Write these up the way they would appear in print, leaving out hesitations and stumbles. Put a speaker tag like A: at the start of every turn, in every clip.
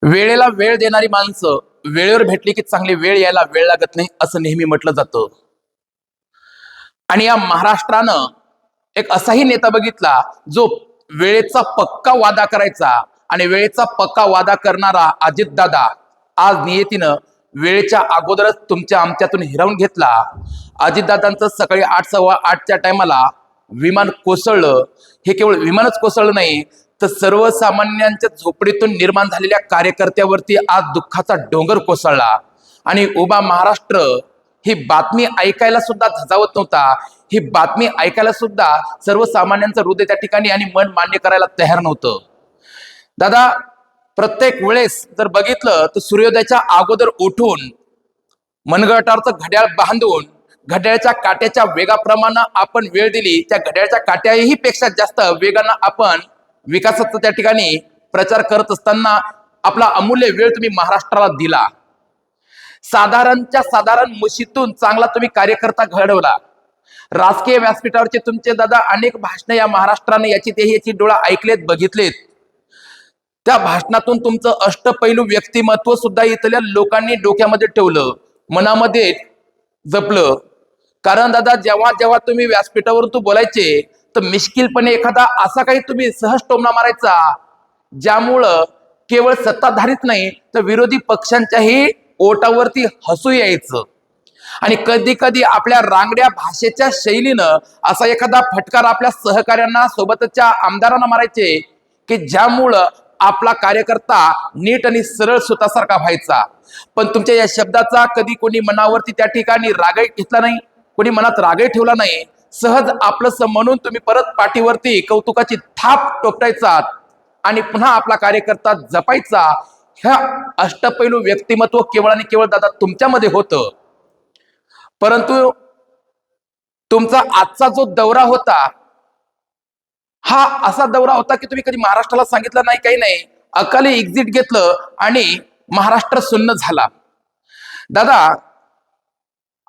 A: वेळेला वेळ देणारी माणसं वेळेवर भेटली की चांगली वेळ यायला वेळ लागत नाही असं नेहमी म्हटलं जातं. आणि या महाराष्ट्रानं एक असाही नेता बघितला जो वेळेचा पक्का वादा करायचा आणि वेळेचा पक्का वादा करणारा अजितदादा आज नियतीनं वेळेच्या अगोदरच तुमच्या आमच्यातून हिरावून घेतला. अजितदादांचं सकाळी 8:15च्या टायमाला विमान कोसळलं. हे केवळ विमानच कोसळलं नाही तर सर्वसामान्यांच्या झोपडीतून निर्माण झालेल्या कार्यकर्त्यावरती आज दुःखाचा डोंगर कोसळला. आणि उभा महाराष्ट्र ही बातमी ऐकायला सुद्धा धजावत नव्हता. ही बातमी ऐकायला सुद्धा सर्वसामान्यांचं हृदय त्या ठिकाणी आणि मन मान्य करायला तयार नव्हतं. दादा, प्रत्येक वेळेस जर बघितलं तर सूर्योदयाच्या अगोदर उठून मनगटावरचं घड्याळ बांधून घड्याळाच्या काट्याच्या वेगाप्रमाणे आपण वेळ दिली, त्या घड्याळाच्या काट्याही पेक्षा जास्त वेगानं आपण विकासाचा त्या ठिकाणी प्रचार करत असताना आपला अमूल्य वेळ तुम्ही महाराष्ट्राला दिला. साधारणच्या साधारण मुशीतून चांगला तुम्ही कार्यकर्ता घडवला. राजकीय व्यासपीठावरचे तुमचे दादा अनेक भाषणं या महाराष्ट्राने याची डोळा ऐकलेत, बघितलेत. त्या भाषणातून तुमचं अष्टपैलू व्यक्तिमत्व सुद्धा इथल्या लोकांनी डोक्यामध्ये ठेवलं, मनामध्ये जपलं. कारण दादा, जेव्हा जेव्हा तुम्ही व्यासपीठावरून तू बोलायचे तर मिश्किलपणे एखादा असा काही तुम्ही सहज टोमणा मारायचा ज्यामुळं केवळ सत्ताधारीच नाही तर विरोधी पक्षांच्याही ओटावरती हसू यायचं. आणि कधी कधी आपल्या रांगड्या भाषेच्या शैलीनं असा एखादा फटकार आपल्या सहकार्यांना सोबतच्या आमदारांना मारायचे की ज्यामुळं आपला कार्यकर्ता नीट आणि सरळ सुतासारखा व्हायचा. पण तुमच्या या शब्दाचा कधी कोणी मनावरती त्या ठिकाणी रागही घेतला नाही, कोणी मनात रागही ठेवला नाही. सहज आपलंसं म्हणून तुम्ही परत पाठीवरती कौतुकाची थाप टोपटायचा आणि पुन्हा आपला कार्यकर्ता जपायचा. ह्या अष्टपैलू व्यक्तिमत्व केवळ आणि केवळ दादा तुमच्यामध्ये होतं. परंतु तुमचा आजचा जो दौरा होता हा असा दौरा होता की तुम्ही कधी महाराष्ट्राला सांगितलं नाही, काही नाही, अकाली एक्झिट घेतलं आणि महाराष्ट्र सुन्न झाला. दादा,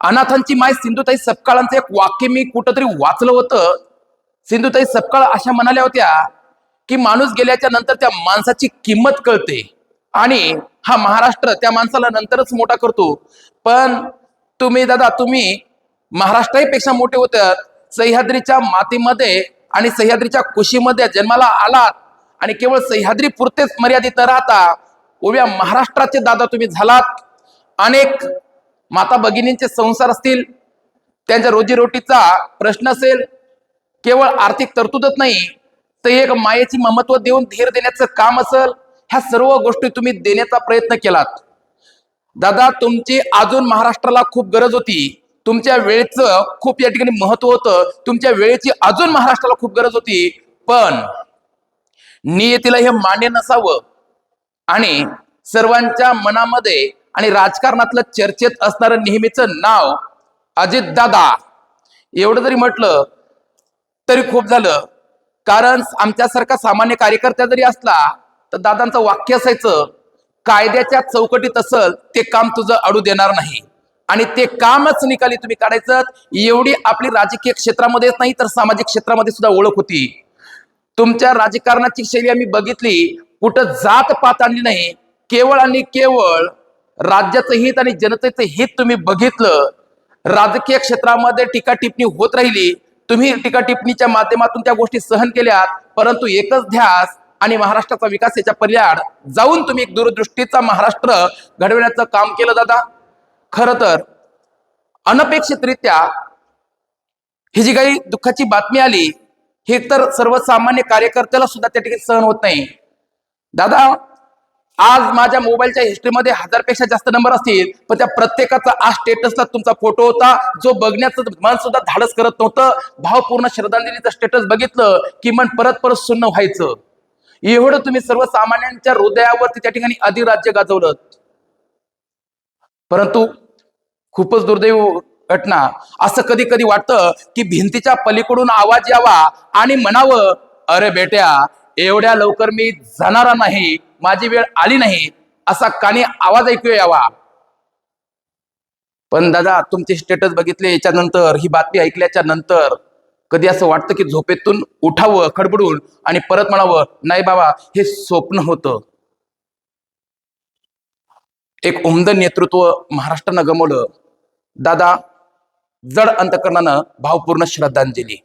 A: अनाथांची माय सिंधुताई सपकाळांचं एक वाक्य मी कुठंतरी वाचलं होतं. सिंधुताई सपकाळ अशा म्हणाल्या होत्या की माणूस गेल्याच्या नंतर त्या माणसाची किंमत कळते आणि हा महाराष्ट्र त्या माणसाला नंतरच मोठा करतो. पण तुम्ही दादा, तुम्ही महाराष्ट्रापेक्षा मोठे होते. सह्याद्रीच्या मातीमध्ये आणि सह्याद्रीच्या कुशीमध्ये जन्माला आलात आणि केवळ सह्याद्री पुरतेच मर्यादित न राहता उभ्या महाराष्ट्राचे दादा तुम्ही झालात. अनेक माता भगिनींचे संसार असतील, त्यांच्या रोजीरोटीचा प्रश्न असेल, केवळ आर्थिक तरतूदच नाही तर एक मायेची ममत्व देऊन धीर देण्याचं काम असेल, ह्या सर्व गोष्टी तुम्ही देण्याचा प्रयत्न केलात. दादा, तुमची अजून महाराष्ट्राला खूप गरज होती. तुमच्या वेळेचं खूप या ठिकाणी महत्व होतं. तुमच्या वेळेची अजून महाराष्ट्राला खूप गरज होती. पण नियतीला हे मान्य नसावं आणि सर्वांच्या मनामध्ये आणि राजकारणातलं चर्चेत असणारं नेहमीचं नाव अजितदादा एवढं जरी म्हटलं तरी खूप झालं. कारण आमच्यासारखा सामान्य कार्यकर्ता जरी असला तर दादांचं वाक्य असायचं, कायद्याच्या चौकटीत असल ते काम तुझं अडू देणार नाही. आणि ते कामच निकाली तुम्ही काढायचं. एवढी आपली राजकीय क्षेत्रामध्येच नाही तर सामाजिक क्षेत्रामध्ये सुद्धा ओळख होती. तुमच्या राजकारणाची शैली आम्ही बघितली, कुठं जात पात आणली नाही, केवळ आणि केवळ राज्याचं हित आणि जनतेचं हित तुम्ही बघितलं. राजकीय क्षेत्रामध्ये टीका टिप्पणी होत राहिली, तुम्ही टीका टिप्पणीच्या माध्यमातून त्या गोष्टी सहन केल्यात. परंतु एकच ध्यास आणि महाराष्ट्राचा विकास याच्या पलीकडे जाऊन तुम्ही एक दूरदृष्टीचा महाराष्ट्र घडवण्याचं काम केलं. दादा, खरं तर अनपेक्षितरित्या ही जी काही दुःखाची बातमी आली हे तर सर्वसामान्य कार्यकर्त्याला सुद्धा त्या ठिकाणी सहन होत नाही. दादा, आज माझ्या मोबाईलच्या हिस्ट्रीमध्ये 1000पेक्षा जास्त नंबर असतील, पण त्या प्रत्येकाचा आज स्टेटसला तुमचा फोटो होता जो बघण्याचं मन सुद्धा धाडस करत नव्हतं. भावपूर्ण श्रद्धांजलीचं स्टेटस बघितलं की मन परत परत सुन्न व्हायचं. एवढं तुम्ही सर्वसामान्यांच्या हृदयावरती त्या ठिकाणी अधिराज्य गाजवलं. परंतु खूपच दुर्दैव घटना, असं कधी कधी वाटतं की भिंतीच्या पलीकडून आवाज यावा आणि म्हणावं, अरे बेट्या, एवढ्या लवकर मी जाणारा नाही, माझी वेळ आली नाही, असा कानी आवाज ऐकू यावा. पण दादा, तुमचे स्टेटस बघितले याच्यानंतर, ही बातमी ऐकल्याच्या नंतर कधी असं वाटतं की झोपेतून उठावं खडबडून आणि परत म्हणावं, नाही बाबा, हे स्वप्न होतं. एक उमद नेतृत्व महाराष्ट्रानं गमावलं. दादा, जड अंतकरणानं भावपूर्ण श्रद्धांजली.